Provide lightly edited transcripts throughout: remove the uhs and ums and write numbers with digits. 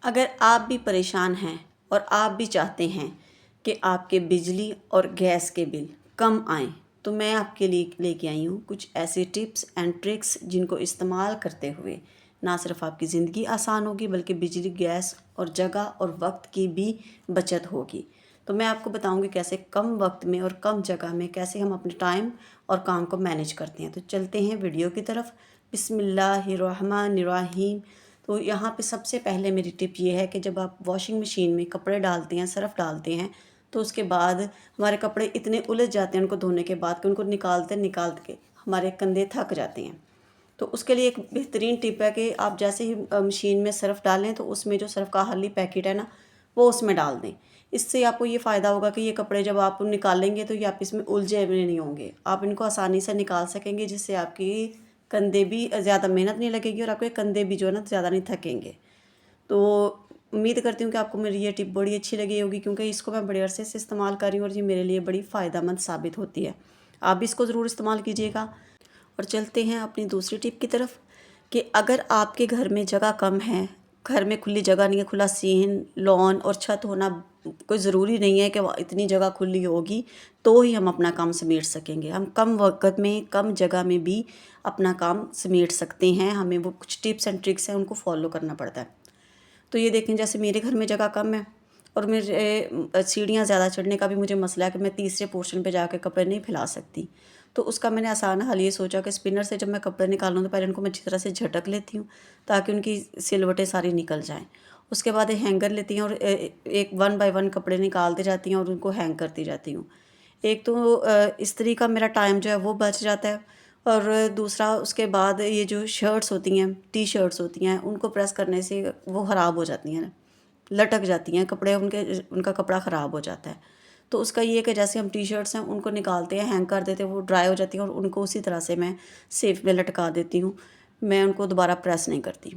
अगर आप भी परेशान हैं और आप भी चाहते हैं कि आपके बिजली और गैस के बिल कम आएँ, तो मैं आपके लिए लेके आई हूँ कुछ ऐसे टिप्स एंड ट्रिक्स जिनको इस्तेमाल करते हुए ना सिर्फ आपकी ज़िंदगी आसान होगी बल्कि बिजली, गैस और जगह और वक्त की भी बचत होगी। तो मैं आपको बताऊंगी कैसे कम वक्त में और कम जगह में कैसे हम अपने टाइम और काम को मैनेज करते हैं। तो चलते हैं वीडियो की तरफ। बिस्मिल्लाहिर्रहमानिर्रहीम। तो यहाँ पे सबसे पहले मेरी टिप ये है कि जब आप वॉशिंग मशीन में कपड़े डालते हैं, सर्फ़ डालते हैं, तो उसके बाद हमारे कपड़े इतने उलझ जाते हैं उनको धोने के बाद कि उनको निकाल के हमारे कंधे थक जाते हैं। तो उसके लिए एक बेहतरीन टिप है कि आप जैसे ही मशीन में सर्फ़ डालें तो उसमें जो सर्फ़ का खाली पैकेट है ना, वो उसमें डाल दें। इससे आपको ये फ़ायदा होगा कि ये कपड़े जब आप निकालेंगे तो ये आप इसमें उलझे हुए नहीं होंगे, आप इनको आसानी से निकाल सकेंगे, जिससे आपकी कंधे भी ज़्यादा मेहनत नहीं लगेगी और आपके कंधे भी जो है ना ज़्यादा नहीं थकेंगे। तो उम्मीद करती हूँ कि आपको मेरी ये टिप बड़ी अच्छी लगी होगी, क्योंकि इसको मैं बड़े अरसे से इस्तेमाल कर रही हूँ और ये मेरे लिए बड़ी फ़ायदेमंद साबित होती है। आप भी इसको ज़रूर इस्तेमाल कीजिएगा। और चलते हैं अपनी दूसरी टिप की तरफ कि अगर आपके घर में जगह कम है, घर में खुली जगह नहीं है, खुला सीन, लॉन और छत होना कोई ज़रूरी नहीं है कि वो इतनी जगह खुली होगी तो ही हम अपना काम समेट सकेंगे। हम कम वक़्त में कम जगह में भी अपना काम समेट सकते हैं। हमें वो कुछ टिप्स एंड ट्रिक्स हैं, उनको फॉलो करना पड़ता है। तो ये देखें, जैसे मेरे घर में जगह कम है और मेरे सीढ़ियाँ ज़्यादा चढ़ने का भी मुझे मसला है कि मैं तीसरे पोर्शन पे जाके कपड़े नहीं फैला सकती। तो उसका मैंने आसान हल ये सोचा कि स्पिनर से जब मैं कपड़े निकालूँ तो पहले उनको मैं अच्छी तरह से झटक लेती हूँ ताकि उनकी सिलवटें सारी निकल जाएँ। उसके बाद एक हैंगर लेती हूँ और एक 1 बाय 1 कपड़े निकालती जाती हूँ और उनको हैंग करती जाती हूँ। एक तो इस्त्री का मेरा टाइम जो है वो बच जाता है, और दूसरा उसके बाद ये जो शर्ट्स होती हैं, टी शर्ट्स होती हैं, उनको प्रेस करने से वो ख़राब हो जाती हैं, लटक जाती हैं कपड़े, उनका कपड़ा ख़राब हो जाता है। तो उसका ये है कि जैसे हम टी शर्ट्स हैं उनको निकालते हैं, हैंग कर देते हैं, वो ड्राई हो जाती हैं और उनको उसी तरह से मैं सेफ में लटका देती हूँ। मैं उनको दोबारा प्रेस नहीं करती।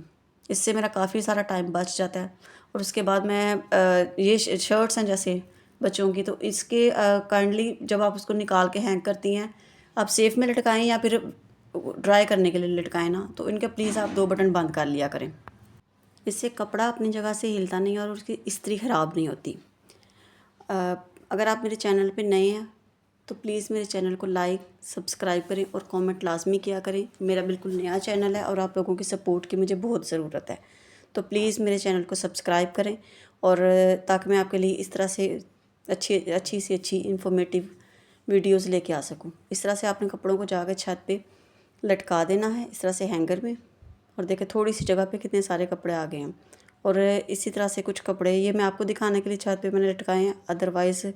इससे मेरा काफ़ी सारा टाइम बच जाता है। और उसके बाद मैं ये शर्ट्स हैं जैसे बच्चों की, तो इसके काइंडली जब आप उसको निकाल के हैंग करती हैं, आप सेफ में लटकाएं या फिर ड्राई करने के लिए लटकाएं ना, तो इनके प्लीज़ आप 2 बटन बंद कर लिया करें। इससे कपड़ा अपनी जगह से हिलता नहीं और उसकी इस्त्री ख़राब नहीं होती। अगर आप मेरे चैनल पे नए हैं तो प्लीज़ मेरे चैनल को लाइक, सब्सक्राइब करें और कमेंट लाजमी किया करें। मेरा बिल्कुल नया चैनल है और आप लोगों की सपोर्ट की मुझे बहुत ज़रूरत है। तो प्लीज़ मेरे चैनल को सब्सक्राइब करें, और ताकि मैं आपके लिए इस तरह से अच्छी इंफॉर्मेटिव वीडियोस लेके आ सकूं। इस तरह से आपने कपड़ों को जाकर छत पे लटका देना है, इस तरह से हैंगर में। और देखें थोड़ी सी जगह पे कितने सारे कपड़े आ गए हैं। और इसी तरह से कुछ कपड़े ये मैं आपको दिखाने के लिए छत पे मैंने लटकाए हैं, अदरवाइज़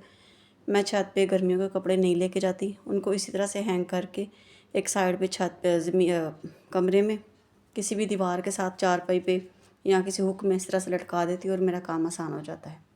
मैं छत पे गर्मियों के कपड़े नहीं लेके जाती। उनको इसी तरह से हैंग करके एक साइड पे छत पे कमरे में किसी भी दीवार के साथ चारपाई पे या किसी हुक में इस तरह से लटका देती हूँ और मेरा काम आसान हो जाता है।